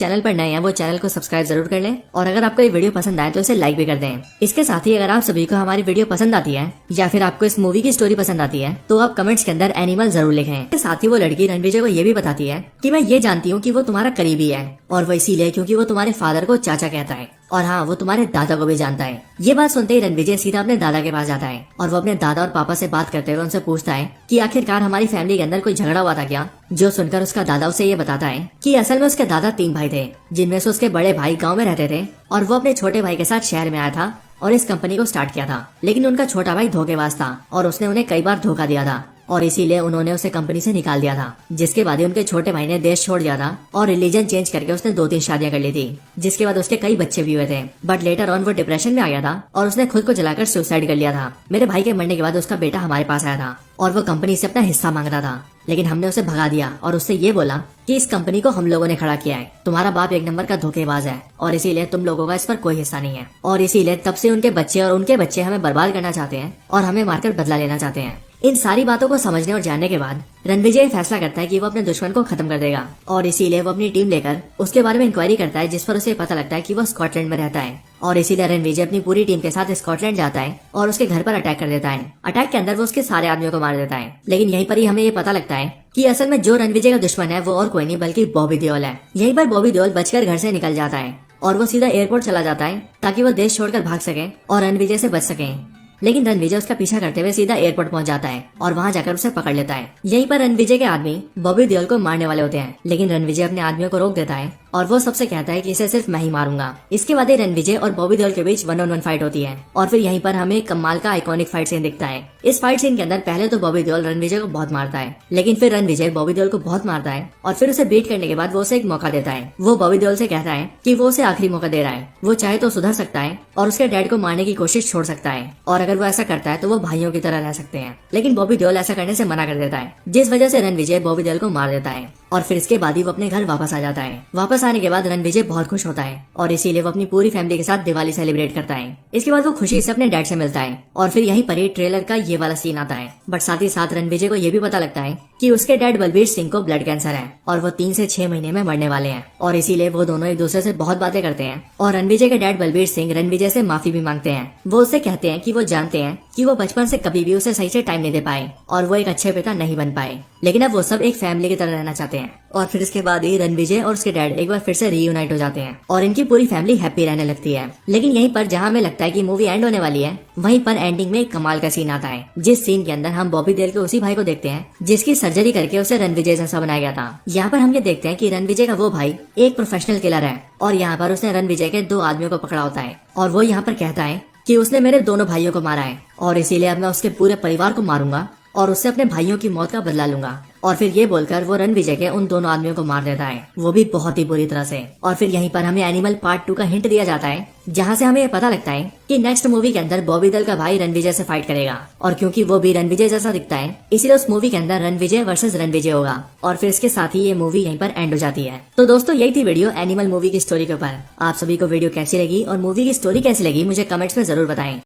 Channel पर नए हैं वो चैनल को सब्सक्राइब जरूर कर लें और अगर आपको ये वीडियो पसंद आए तो इसे लाइक भी कर दें। इसके साथ ही अगर आप सभी को हमारी वीडियो पसंद आती है या फिर आपको इस मूवी की स्टोरी पसंद आती है तो आप कमेंट्स के अंदर एनिमल जरूर लिखें। इसके साथ ही वो लड़की रणविजय को ये भी बताती है कि मैं ये जानती हूँ कि वो तुम्हारा करीबी है और वो इसीलिए क्योंकि वो तुम्हारे फादर को चाचा कहता है और हाँ वो तुम्हारे दादा को भी जानता है। ये बात सुनते ही रणविजय सीधा अपने दादा के पास जाता है और वो अपने दादा और पापा से बात करते हुए उनसे पूछता है कि आखिरकार हमारी फैमिली के अंदर कोई झगड़ा हुआ था क्या। जो सुनकर उसका दादा उसे ये बताता है कि असल में उसके दादा 3 भाई थे जिनमें से उसके बड़े भाई गाँव में रहते थे और वो अपने छोटे भाई के साथ शहर में आया था और इस कंपनी को स्टार्ट किया था। लेकिन उनका छोटा भाई धोखेबाज था और उसने उन्हें कई बार धोखा दिया था और इसीलिए उन्होंने उसे कंपनी से निकाल दिया था। जिसके बाद ही उनके छोटे भाई ने देश छोड़ दिया था और रिलीजन चेंज करके उसने 2-3 शादियां कर ली थी। जिसके बाद उसके कई बच्चे भी हुए थे बट लेटर ऑन वो डिप्रेशन में आ गया था और उसने खुद को जलाकर सुसाइड कर लिया था। मेरे भाई के मरने के बाद उसका बेटा हमारे पास आया था और वो कंपनी से अपना हिस्सा मांग रहा था, लेकिन हमने उसे भगा दिया और उससे ये बोला कि इस कंपनी को हम लोगों ने खड़ा किया है, तुम्हारा बाप 1 नंबर का धोखेबाज है और इसीलिए तुम लोगों का इस पर कोई हिस्सा नहीं है। और इसीलिए तब से उनके बच्चे और उनके बच्चे हमें बर्बाद करना चाहते हैं और हमें मारकर बदला लेना चाहते हैं। इन सारी बातों को समझने और जानने के बाद रणविजय फैसला करता है कि वो अपने दुश्मन को खत्म कर देगा और इसीलिए वो अपनी टीम लेकर उसके बारे में इंक्वायरी करता है, जिस पर उसे पता लगता है कि वो स्कॉटलैंड में रहता है और इसीलिए रणविजय अपनी पूरी टीम के साथ स्कॉटलैंड जाता है और उसके घर पर अटैक कर देता है। अटैक के अंदर वो उसके सारे आदमियों को मार देता है, लेकिन यहीं पर ही हमें ये पता लगता है कि असल में जो रणविजय का दुश्मन है वो और कोई नहीं बल्कि बॉबी देओल है। यहीं पर बॉबी देओल बचकर घर से निकल जाता है और वो सीधा एयरपोर्ट चला जाता है ताकि वो देश छोड़कर भाग सके और रणविजय से बच सके। लेकिन रणविजय उसका पीछा करते हुए सीधा एयरपोर्ट पहुंच जाता है और वहां जाकर उसे पकड़ लेता है। यहीं पर रणविजय के आदमी बॉबी देओल को मारने वाले होते हैं, लेकिन रणविजय अपने आदमियों को रोक देता है और वो सबसे कहता है कि इसे सिर्फ मैं ही मारूंगा। इसके बाद रणविजय और बॉबी देओल के बीच 1-on-1 फाइट होती है और फिर यहीं पर हमें कमाल का आइकॉनिक फाइट सीन दिखता है। इस फाइट सीन के अंदर पहले तो बॉबी देओल रणविजय को बहुत मारता है, लेकिन फिर रणविजय बॉबी देओल को बहुत मारता है और फिर उसे बीट करने के बाद वो उसे एक मौका देता है। वो बॉबी देओल से कहता है कि वो उसे आखिरी मौका दे रहा है, वो चाहे तो सुधर सकता है और उसके डैड को मारने की कोशिश छोड़ सकता है और अगर वो ऐसा करता है तो वो भाइयों की तरह रह सकते हैं। लेकिन बॉबी देओल ऐसा करने से मना कर देता है, जिस वजह से रणविजय बॉबी देओल को मार देता है और फिर इसके बाद ही वो अपने घर वापस आ जाता है। वापस आने के बाद रणविजय बहुत खुश होता है और इसीलिए वो अपनी पूरी फैमिली के साथ दिवाली सेलिब्रेट करता है। इसके बाद वो खुशी से अपने डैड से मिलता है और फिर यहीं पर ही ट्रेलर का ये वाला सीन आता है। बट साथ ही साथ रणविजय को ये भी पता लगता है कि उसके डैड बलबीर सिंह को ब्लड कैंसर है और वो 3 से 6 महीने में मरने वाले हैं और इसीलिए वो दोनों एक दूसरे से बहुत बातें करते हैं और रणविजय के डैड बलबीर सिंह रणविजय से माफी भी मांगते हैं। वो उससे कहते हैं कि वो जानते हैं कि वो बचपन से कभी भी उसे सही से टाइम नहीं दे पाए और वो एक अच्छे पिता नहीं बन पाए, लेकिन अब वो सब एक फैमिली की तरह रहना चाहते हैं। और फिर इसके बाद ही रणविजय और उसके डैड एक बार फिर से रीयूनाइट हो जाते हैं और इनकी पूरी फैमिली हैप्पी रहने लगती है। लेकिन यहीं पर जहाँ हमें लगता है कि मूवी एंड होने वाली है, वहीं पर एंडिंग में एक कमाल का सीन आता है, जिस सीन के अंदर हम बॉबी देओल के उसी भाई को देखते हैं जिसकी सर्जरी करके उसे रणविजय जैसा बनाया गया था। यहाँ पर हम ये देखते हैं कि रणविजय का वो भाई एक प्रोफेशनल किलर है और यहाँ पर उसने रणविजय के 2 आदमियों को पकड़ा होता है और वो यहाँ पर कहता है कि उसने मेरे दोनों भाइयों को मारा है और इसीलिए अब मैं उसके पूरे परिवार को मारूंगा और उससे अपने भाइयों की मौत का बदला लूंगा। और फिर ये बोलकर वो रणविजय के उन दोनों आदमियों को मार देता है, वो भी बहुत ही बुरी तरह से। और फिर यहीं पर हमें एनिमल पार्ट 2 का हिंट दिया जाता है, जहाँ से हमें ये पता लगता है कि नेक्स्ट मूवी के अंदर बॉबी देओल का भाई रणविजय से फाइट करेगा और क्योंकि वो भी रणविजय जैसा दिखता है इसीलिए उस मूवी के अंदर रणविजय वर्सेस रणविजय होगा। और फिर इसके साथ ही ये मूवी यहीं पर एंड हो जाती है। तो दोस्तों यही थी वीडियो एनिमल मूवी की स्टोरी के ऊपर। आप सभी को वीडियो कैसी लगी और मूवी की स्टोरी कैसी लगी मुझे कमेंट्स में जरूर बताएं।